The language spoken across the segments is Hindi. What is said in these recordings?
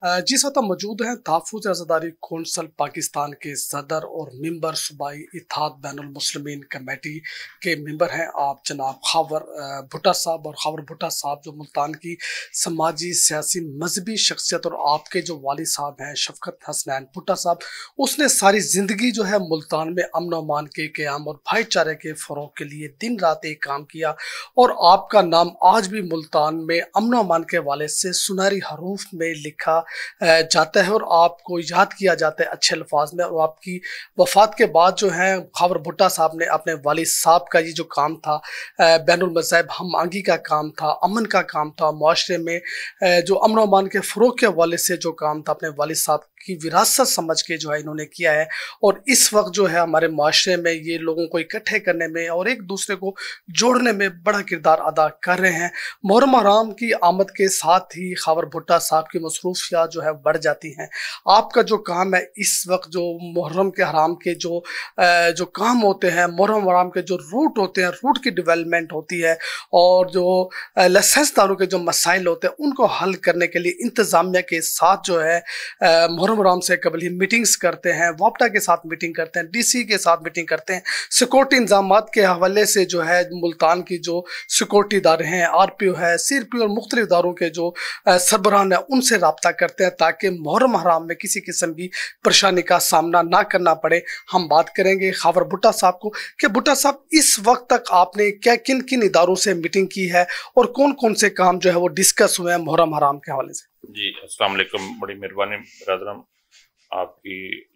जिस वक्त हम मौजूद हैं तहफ़्फ़ुज़ आज़ादारी कौंसल पाकिस्तान के सदर और मेंबर सूबाई इत्तेहाद बैनुल मुस्लिमीन कमेटी के मेंबर हैं आप जनाब खावर भुट्टा साहब। और खावर भुट्टा साहब जो मुल्तान की समाजी सियासी मजहबी शख्सियत और आपके जो वालिद साहब हैं शफकत हसनैन भुट्टा साहब, उसने सारी ज़िंदगी जो है मुल्तान में अमन अमान के क़याम और भाईचारे के फ़रोग़ के लिए दिन रात एक काम किया। और आपका नाम आज भी मुल्तान में अमन अमान के हवाले से सुनहरी हरूफ में लिखा जाता है और आपको याद किया जाता है अच्छे अल्फाज में। और आपकी वफ़ात के बाद जो है खावर भुट्टा साहब ने अपने वालिद साहब का ये जो काम था, बैनुल मज़ाहिब हम आंगी का काम था, अमन का काम था, मुआशरे में जो अमन और अमान के फ़रोग़ के हवाले से जो काम था, अपने वालिद साहब की विरासत समझ के जो है इन्होंने किया है। और इस वक्त जो है हमारे माशरे में ये लोगों को इकट्ठे करने में और एक दूसरे को जोड़ने में बड़ा किरदार अदा कर रहे हैं। मुहर्रम हराम की आमद के साथ ही खावर भुट्टा साहब की मसरूफियात जो है बढ़ जाती हैं। आपका जो काम है इस वक्त, जो मुहर्रम के हराम के जो काम होते हैं, मुहर्रम हराम के जो रूट होते हैं, रूट की डेवलपमेंट होती है और जो लाइसेंसदारों के जो मसाइल होते हैं उनको हल करने के लिए इंतज़ामिया के साथ जो है मुहर्रम हराम से कबल ही मीटिंग्स करते हैं, वापडा के साथ मीटिंग करते हैं, डीसी के साथ मीटिंग करते हैं, सिक्योरिटी इंतजामात के हवाले से जो है मुल्तान की जो सिक्योरिटी इदारे हैं, आरपीओ है, सीआरपी और मुख्तलिफ इदारों के जो सरबराहान है उनसे रब्ता करते हैं ताकि मुहर्रम हराम में किसी किस्म की परेशानी का सामना ना करना पड़े। हम बात करेंगे खावर भुट्टा साहब को कि भुट्टा साहब इस वक्त तक आपने क्या किन किन इदारों से मीटिंग की है और कौन कौन से काम जो है वो डिस्कस हुए हैं मुहर्रम हराम के हवाले से। जी अस्सलाम वालेकुम, बड़ी मेहरबानी बरदरम आपकी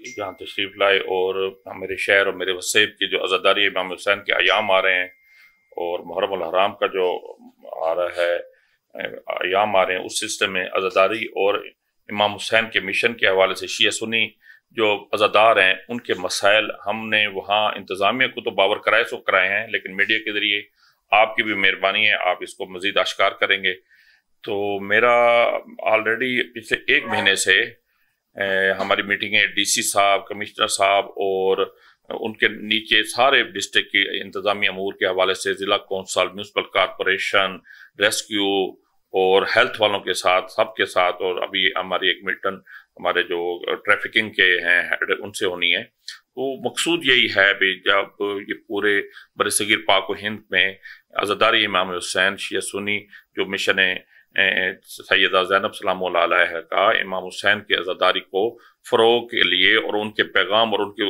यहाँ तशरीफ़ लाए और मेरे शहर और मेरे वसेब की जो आज़ादारी इमाम हुसैन के अयाम आ रहे हैं और मुहर्रम अल हराम का जो आ रहा है अयाम आ रहे हैं, उस सिलसिले में आज़ादारी और इमाम हुसैन के मिशन के हवाले से शिया सुन्नी जो अज़ादार हैं उनके मसाइल हमने वहाँ इंतज़ामिया को तो बावर कराए सो कराए हैं, लेकिन मीडिया के ज़रिए आपकी भी मेहरबानी है, आप इसको मज़ीद आश्कार करेंगे। तो मेरा ऑलरेडी पिछले एक महीने से हमारी मीटिंगें डीसी साहब, कमिश्नर साहब और उनके नीचे सारे डिस्ट्रिक्ट की इंतज़ामी अमूर के हवाले से ज़िला कौंसल, म्यूनसिपल कॉरपोरेशन, रेस्क्यू और हेल्थ वालों के साथ, सबके साथ, और अभी हमारी एक मीटिंग हमारे जो ट्रैफिकिंग के हैं उनसे होनी है। तो मकसूद यही है भी जब ये पूरे बरसगीर पाक व हिंद में आज़ादारी इमाम हुसैन शिया सुन्नी जो मिशन है सैयदा ज़ैनब सलाम अलैहा का इमाम हुसैन की आज़ादारी को फ़रोग़ के लिए और उनके पैगाम और उनके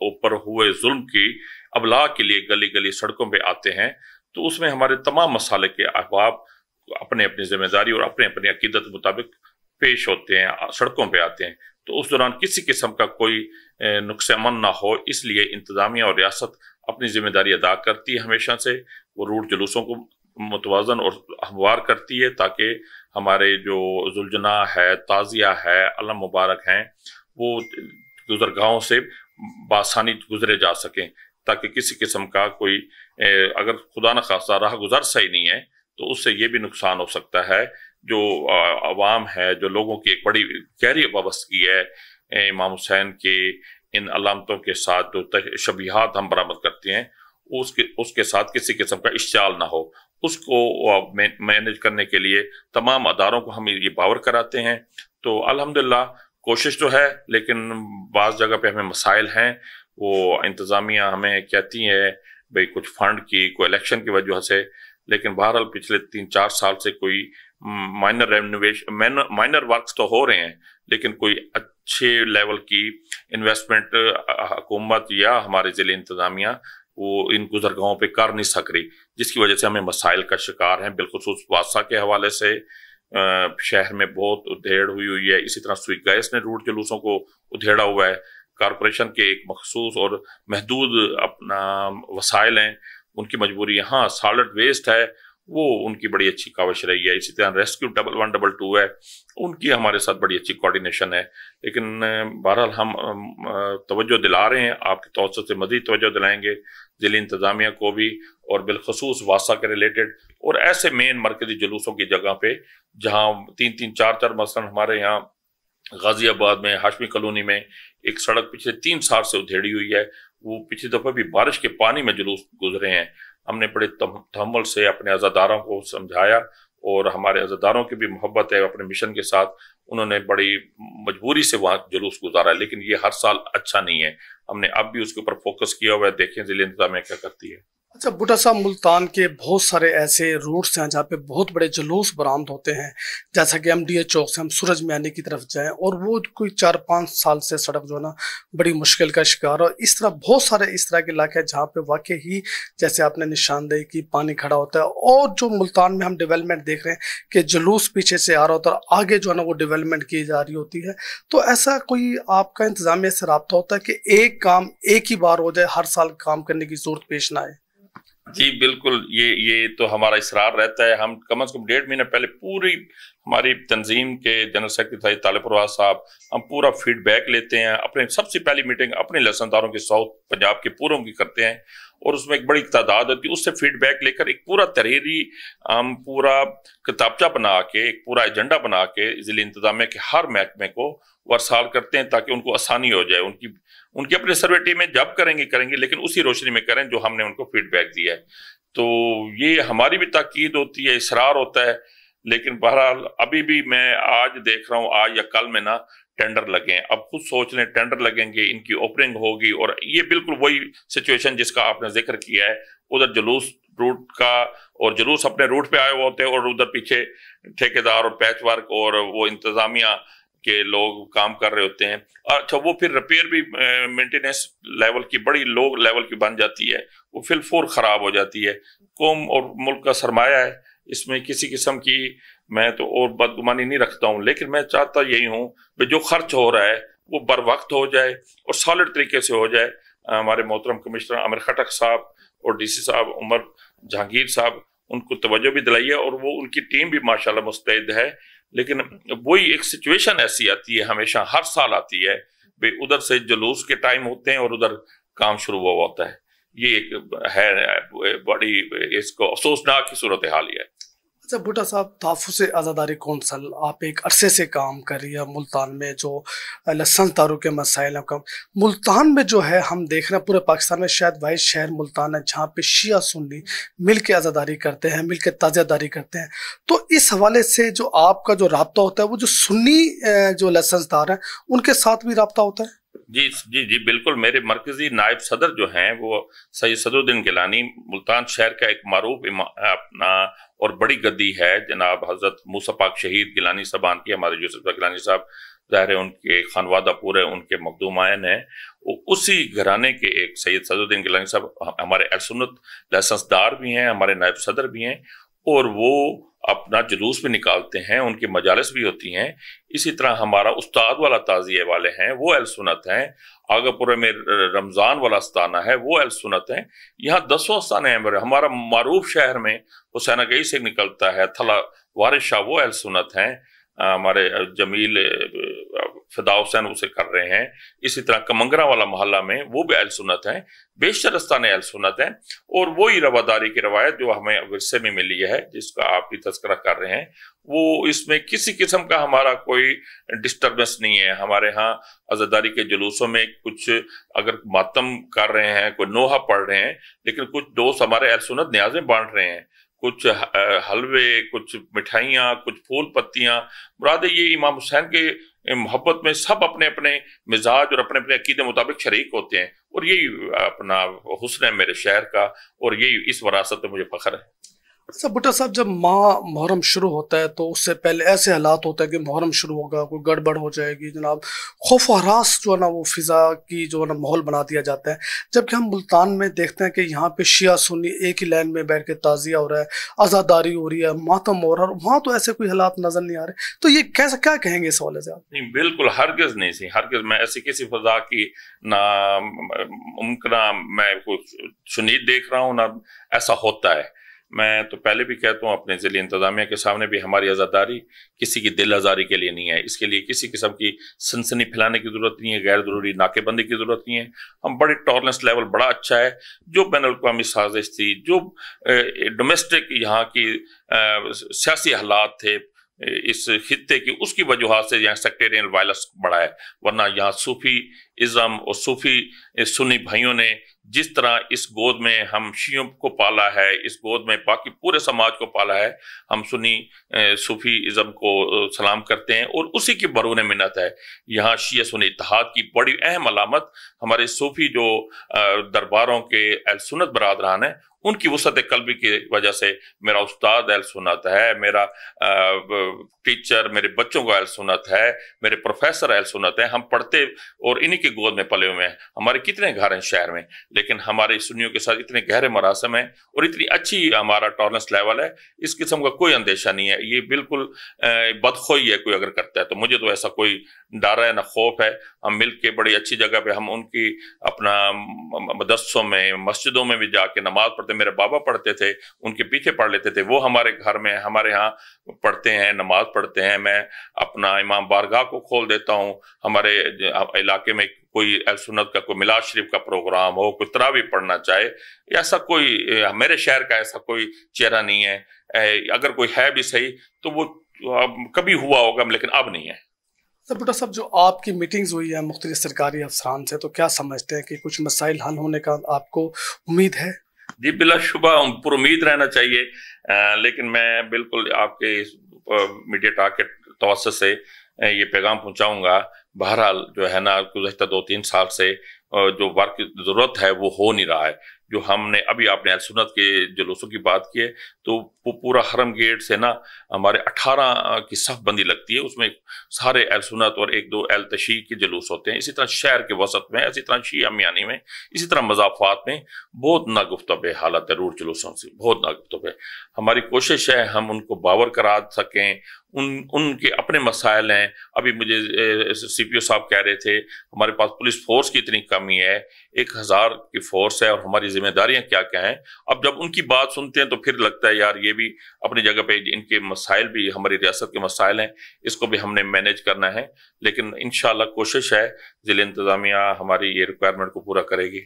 ऊपर हुए जुल्म की अबलाग के लिए गली गली सड़कों पे आते हैं, तो उसमें हमारे तमाम मसाले के अहबाब अपने अपनी जिम्मेदारी और अपने अपने अकीदत मुताबिक पेश होते हैं, सड़कों पे आते हैं। तो उस दौरान किसी किस्म का कोई नुक्स अमन ना हो, इसलिए इंतज़ामिया और रियासत अपनी जिम्मेदारी अदा करती है हमेशा से। वो रूट जुलूसों को मुतवाज़न और हमवार करती है ताकि हमारे जो जुलजना है, ताज़िया है, अलम मुबारक हैं, वो गुज़रगाहों से बासानी गुजरे जा सकें, ताकि किसी किस्म का कोई अगर खुदा न खास्ता राह गुज़र सही नहीं है तो उससे ये भी नुकसान हो सकता है। जो अवाम है, जो लोगों की एक बड़ी गहरी वाबस्तगी है इमाम हुसैन के इन अलामतों के साथ, जो शबीहात हम बरामद करते हैं, उसके साथ किसी किस्म का इश्तियाल ना हो, उसको मैनेज करने के लिए तमाम अदारों को हम ये बावर कराते हैं। तो अल्हम्दुलिल्लाह कोशिश तो है, लेकिन बाज़ जगह पे हमें मसाइल हैं। वो इंतज़ामिया हमें कहती है भाई कुछ फंड की, कोई इलेक्शन की वजह से, लेकिन बहरहाल पिछले 3-4 साल से कोई माइनर वर्क्स तो हो रहे हैं, लेकिन कोई अच्छे लेवल की इन्वेस्टमेंट हुकूमत या हमारे ज़िले इंतज़ामिया वो इन गुज़रगाहों पे कर नहीं सक रही, जिसकी वजह से हमें मसाइल का शिकार हैं। बिलखुसूस वासा के हवाले से शहर में बहुत उधेड़ हुई है, इसी तरह सुई गैस ने रूट जुलूसों को उधेड़ा हुआ है। कॉरपोरेशन के एक मखसूस और महदूद अपना वसाइल हैं, उनकी मजबूरी, यहाँ सॉलिड वेस्ट है वो उनकी बड़ी अच्छी काविश रही है। इसी तरह रेस्क्यू 1122 है, उनकी हमारे साथ बड़ी अच्छी कोऑर्डिनेशन है। लेकिन बहरहाल हम तवज्जो दिला रहे हैं, आपकी तवज्जो से मज़ीद तवज्जो दिलाएंगे ज़िली इंतज़ामिया को भी, और बिलखसूस वासा के रिलेटेड और ऐसे मेन मरकजी जुलूसों की जगह पे जहाँ 3-3, 4-4 मसलन हमारे यहाँ गाजियाबाद में हाशमी कॉलोनी में एक सड़क पिछले 3 साल से उधेड़ी हुई है। वो पिछली दफ़ा भी बारिश के पानी में जुलूस गुजरे हैं। हमने बड़े तहम्मुल से अपने अज़ादारों को समझाया और हमारे अज़ादारों की भी मोहब्बत है अपने मिशन के साथ। उन्होंने बड़ी मजबूरी से वहाँ जुलूस गुजारा, लेकिन ये हर साल अच्छा नहीं है। हमने अब भी उसके ऊपर फोकस किया हुआ है, देखें ज़िले इंतज़ामिया क्या करती है। अच्छा भुट्टा साहब, मुल्तान के बहुत सारे ऐसे रूट्स हैं जहाँ पे बहुत बड़े जुलूस बरामद होते हैं, जैसा कि MDA चौक से हम सूरज मियानी की तरफ जाएं और वो कोई 4-5 साल से सड़क जो है ना बड़ी मुश्किल का शिकार हो। इस तरह बहुत सारे इस तरह के इलाके हैं जहाँ पे वाकई ही जैसे आपने निशानदेही की पानी खड़ा होता है। और जो मुल्तान में हम डेवलपमेंट देख रहे हैं कि जुलूस पीछे से आ रहा होता है और आगे जो है ना वो डेवलपमेंट की जा रही होती है, तो ऐसा कोई आपका इंतजामिया से रब्ता होता है कि एक काम एक ही बार हो जाए, हर साल काम करने की जरूरत पेश ना आए? जी बिल्कुल, ये तो हमारा इसरार रहता है। हम कम से कम 1.5 महीने पहले पूरी हमारी तंजीम के जनरल सेक्रेटरी तालिब परवाज साहब, हम पूरा फीडबैक लेते हैं। अपने सबसे पहली मीटिंग अपने लहसनदारों के साउथ पंजाब के पूरों की करते हैं और उसमें एक बड़ी तादाद होती है। उससे फीडबैक लेकर एक पूरा तहरीरी हम पूरा किताबचा बना के, एक पूरा एजेंडा बना के ज़िले इंतजामिया के हर महकमे को वरसाल करते हैं ताकि उनको आसानी हो जाए। उनकी अपने सर्वे टीम में जब करेंगे, लेकिन उसी रोशनी में करें जो हमने उनको फीडबैक दिया है। तो ये हमारी भी ताकीद होती है, इसरार होता है। लेकिन बहरहाल अभी भी मैं आज देख रहा हूँ, आज या कल में ना टेंडर लगे। अब खुद सोच लें, टेंडर लगेंगे, इनकी ओपनिंग होगी और ये बिल्कुल वही सिचुएशन जिसका आपने जिक्र किया है। उधर जुलूस रूट का और जुलूस अपने रूट पे आए हुए होते हैं और उधर पीछे ठेकेदार और पैच वर्क और वो इंतजामिया के लोग काम कर रहे होते हैं। अच्छा, वो फिर रिपेयर भी मेंटेनेंस लेवल की बड़ी लो लेवल की बन जाती है, वो फिर फोर खराब हो जाती है। कौम और मुल्क का सरमाया है, इसमें किसी किस्म की मैं तो और बदगुमानी नहीं रखता हूँ, लेकिन मैं चाहता यही हूँ कि जो खर्च हो रहा है वो बर वक्त हो जाए और सॉलिड तरीके से हो जाए। हमारे मोहतरम कमिश्नर आमिर खटक साहब और DC साहब उमर जहांगीर साहब, उनको तवज्जो भी दिलाई है और वो उनकी टीम भी माशाल्लाह मुस्तैद है। लेकिन वही एक सिचुएशन ऐसी आती है, हमेशा हर साल आती है, भाई उधर से जुलूस के टाइम होते हैं और उधर काम शुरू हुआ होता है। ये एक है बड़ी इसको अफसोसनाक की सूरत हाल है। अच्छा भुट्टा साहब, तहफ़्फ़ुज़ आज़ादारी कौंसल आप एक अरसे से काम कर रही है मुल्तान में, जो लसनदारों के मसाइल हैं। मुल्तान में जो है हम देख रहे हैं पूरे पाकिस्तान में शायद वाहिद शहर मुल्तान है जहाँ पे शिया सुन्नी मिल के आज़ादारी करते हैं, मिल के ताज़ियादारी करते हैं। तो इस हवाले से जो आपका जो रब्ता होता है वो जो सुन्नी जो लसनदार हैं उनके साथ भी रब्ता होता है? जी जी जी बिल्कुल। मेरे मरकजी नायब सदर जो हैं वो सैयद सदरुद्दीन गिलानी, मुल्तान शहर का एक मारूफ अपना और बड़ी गद्दी है जनाब हजरत मूसा पाक शहीद गिलानी साहबान की। हमारे यूसुफ गिलानी साहब ज़ाहिर है उनके खानवादा पूरे उनके मखदूमायन है। उसी घराने के एक सैयद सदरुद्दीन गिलानी साहब हमारे अहले सुन्नत लाइसेंसदार भी हैं, हमारे नायब सदर भी हैं और वो अपना जुलूस भी निकालते हैं, उनकी मजालिस भी होती हैं। इसी तरह हमारा उस्ताद वाला ताज़िये वाले हैं वो अहले सुन्नत हैं। आगापुरे में रमज़ान वाला आस्ताना है वो अहले सुन्नत हैं। यहाँ 10 आस्ताने हैं। हमारा मारूफ शहर में हुसैन गई से निकलता है थला वारिस शाह, वो अहले सुन्नत हैं। हमारे जमील फिदा हुसैन उसे कर रहे हैं। इसी तरह कमंगरा वाला मोहल्ला में वो भी अहले सुन्नत हैं। बेशतर आस्ताने अहले सुन्नत हैं और वही रवादारी की रवायत जो हमें विरसे में मिली है, जिसका आप भी तज़किरा कर रहे हैं, वो इसमें किसी किस्म का हमारा कोई डिस्टर्बेंस नहीं है। हमारे यहाँ आज़ादारी के जुलूसों में कुछ अगर मातम कर रहे हैं, कोई नोहा पढ़ रहे हैं, लेकिन कुछ दोस्त हमारे अहले सुन्नत न्याज़ें बांट रहे हैं, कुछ हलवे, कुछ मिठाइयाँ, कुछ फूल पत्तियाँ। मुराद ये इमाम हुसैन के मोहब्बत में सब अपने अपने मिजाज और अपने अपने अकीदे मुताबिक शरीक होते हैं और यही अपना हुस्न है मेरे शहर का और यही इस वरासत में मुझे फख्र है। अच्छा भुट्टा साहब, जब माह मुहर्रम शुरू होता है तो उससे पहले ऐसे हालात होता है कि मुहर्रम शुरू होगा, कोई गड़बड़ हो जाएगी जनाब, खौफ हरास जो है ना वो फिजा की जो है ना माहौल बना दिया जाता है। जबकि हम मुल्तान में देखते हैं कि यहाँ पे शिया सुन्नी एक ही लाइन में बैठ के ताज़िया हो रहा है, आज़ादारी हो रही है, मातम हो रहा है, वहाँ तो ऐसे कोई हालात नजर नहीं आ रहे। तो ये कैसा क्या कहेंगे इस हवाले से आप? नहीं बिल्कुल, हरगिज़ नहीं सी, हरगिज़ मैं ऐसी किसी फिजा की ना मुमकिन मैं कुछ सुनीद देख रहा हूँ ना ऐसा होता है। मैं तो पहले भी कहता हूँ अपने ज़िले इंतज़ामिया के सामने भी, हमारी आज़ादारी किसी की दिल आज़ारी के लिए नहीं है। इसके लिए किसी किस्म की सनसनी फैलाने की ज़रूरत नहीं है, गैर ज़रूरी नाकेबंदी की ज़रूरत नहीं है। हम बड़ी टॉलरेंस लेवल बड़ा अच्छा है। जो बैनुल-अक़वामी साजिश थी, जो डोमेस्टिक यहाँ की सियासी हालात थे इस खित्ते की, उसकी वजूहात से यहाँ सेक्टेरियन वायलेंस बढ़ा है। वरना यहाँ सूफी इज़्म और सूफी सुन्नी भाइयों ने जिस तरह इस गोद में हम शियों को पाला है, इस गोद में बाकी पूरे समाज को पाला है, हम सुन्नी सूफी इज़्म को सलाम करते हैं और उसी की बरून मिन्नत है। यहाँ शिया सुन्नी इत्तेहाद की बड़ी अहम अलामत हमारे सूफी जो दरबारों के अहल सुन्नत बरादरान हैं, उनकी वसअत क़ल्बी की वजह से मेरा उस्ताद अहल सुन्नत है, मेरा टीचर मेरे बच्चों का अहल सुन्नत है, मेरे प्रोफेसर अहल सुन्नत है। हम पढ़ते और इन्हीं के गोद में पले हुए हैं। हमारे कितने घर हैं शहर में, लेकिन हमारे सुन्नियों के साथ इतने गहरे मरासम हैं और इतनी अच्छी हमारा टॉलरेंस लेवल है, इस किस्म का कोई अंदेशा नहीं है। ये बिल्कुल बदखोई है कोई अगर करता है तो। मुझे तो ऐसा कोई डर है ना खौफ है। हम मिल के बड़ी अच्छी जगह पे हम उनकी अपना मदरसों में मस्जिदों में भी जाके नमाज पढ़ते, मेरे बाबा पढ़ते थे, उनके पीछे पढ़ लेते थे, वो हमारे घर में हमारे यहाँ पढ़ते हैं, नमाज पढ़ते हैं। मैं अपना इमाम बारगाह को खोल देता हूँ। हमारे इलाके में कोई अहल सुन्नत का कोई मिलाद शरीफ का प्रोग्राम हो, कोई तरावी पढ़ना चाहे, ऐसा कोई मेरे शहर का ऐसा कोई चेहरा नहीं है। अगर कोई है भी सही तो वो कभी हुआ होगा, लेकिन अब नहीं है। तो भुट्टो साहब, जो आपकी मीटिंग्स हुई है मुख्तलिफ सरकारी अफसरान से, तो क्या समझते हैं कि कुछ मसाइल हल होने का आपको उम्मीद है? जी बिलाशुबा पुरुम्मीद रहना चाहिए, लेकिन मैं बिल्कुल आपके मीडिया टॉक के तवज्जुह से ये पैगाम पहुंचाऊंगा। बहरहाल जो है ना, गुज़श्ता 2-3 साल से जो वर्क की ज़रूरत है वो हो नहीं रहा है। जो हमने अभी आपने अहल सुन्नत के जुलूसों की बात की है, तो पूरा हरम गेट से ना हमारे 18 की सफ बंदी लगती है, उसमें सारे अहल सुन्नत और 1-2 अहल तशी के जुलूस होते हैं। इसी तरह शहर के वसत में, इसी तरह शिया मियानी में, इसी तरह मज़ाफ़ात में बहुत नागुफ्तब हालत है रूट जुलूसों से, बहुत नागुफ्तब है। हमारी कोशिश है हम उनको बावर करा सकें, उनके अपने मसाइल हैं। अभी मुझे CPO साहब कह रहे थे हमारे पास पुलिस फोर्स की इतनी कमी है, 1000 की फोर्स है और हमारी जिम्मेदारियां क्या क्या हैं। अब जब उनकी बात सुनते हैं तो फिर लगता है यार ये भी अपनी जगह पे, इनके मसाइल भी हमारी रियासत के मसाइल हैं, इसको भी हमने मैनेज करना है। लेकिन इंशाल्लाह कोशिश है ज़िला इंतज़ामिया हमारी ये रिक्वायरमेंट को पूरा करेगी।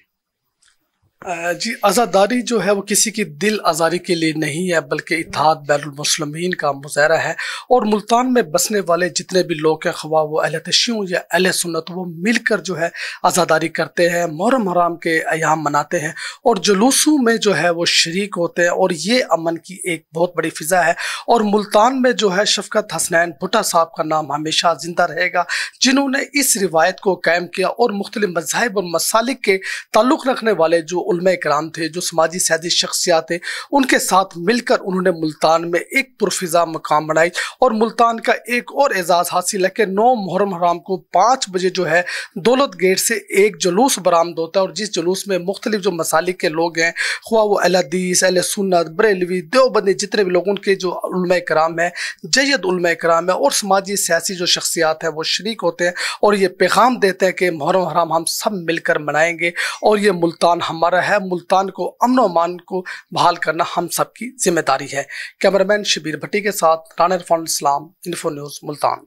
जी, आज़ादारी जो है वो किसी की दिल आज़ारी के लिए नहीं है, बल्कि इत्तेहाद बैनुल मुस्लिमीन का मुज़ाहरा है। और मुल्तान में बसने वाले जितने भी लोग हैं, ख्वाह वो अहले तशय्युअ या अहले सुन्नत, वो मिलकर जो है आज़ादारी करते हैं, मुहर्रम हराम के अयाम मनाते हैं और जुलूसों में जो है वो शरीक होते हैं। और ये अमन की एक बहुत बड़ी फ़िज़ा है। और मुल्तान में जो है शफ़क़त हसनैन भुट्टा साहब का नाम हमेशा ज़िंदा रहेगा, जिन्होंने इस रिवायत को कायम किया और मुख्तलिफ मज़ाहिब और मसालिक के ताल्लुक़ रखने वाले जो उलमा इकराम थे, जो समाजी सियासी शख्सियात थे, उनके साथ मिलकर उन्होंने मुल्तान में एक पुरफिजा मकाम बनाई। और मुल्तान का एक और एजाज़ हासिल है कि 9 मुहर्रम हराम को 5 बजे जो है दौलत गेट से एक जुलूस बरामद होता है। और जिस जुलूस में मुख्तलिफ जो मसालिक के लोग हैं, ख्वाह वो अहले हदीस, अहले सुन्नत, बरेलवी, देवबंदी, जितने भी लोग उनके जो उलमा इकराम है, जयद उलमा इकराम है और समाजी सियासी जो शख्सियात हैं वो शरीक होते हैं और ये पैगाम देते हैं कि मुहर्रम हराम हम सब मिलकर मनाएंगे और ये मुल्तान हमारा है। मुल्तान को अमन और अमान को बहाल करना हम सबकी जिम्मेदारी है। कैमरामैन शबीर भट्टी के साथ राना इरफान इस्लाम, इन्फो न्यूज़, मुल्तान।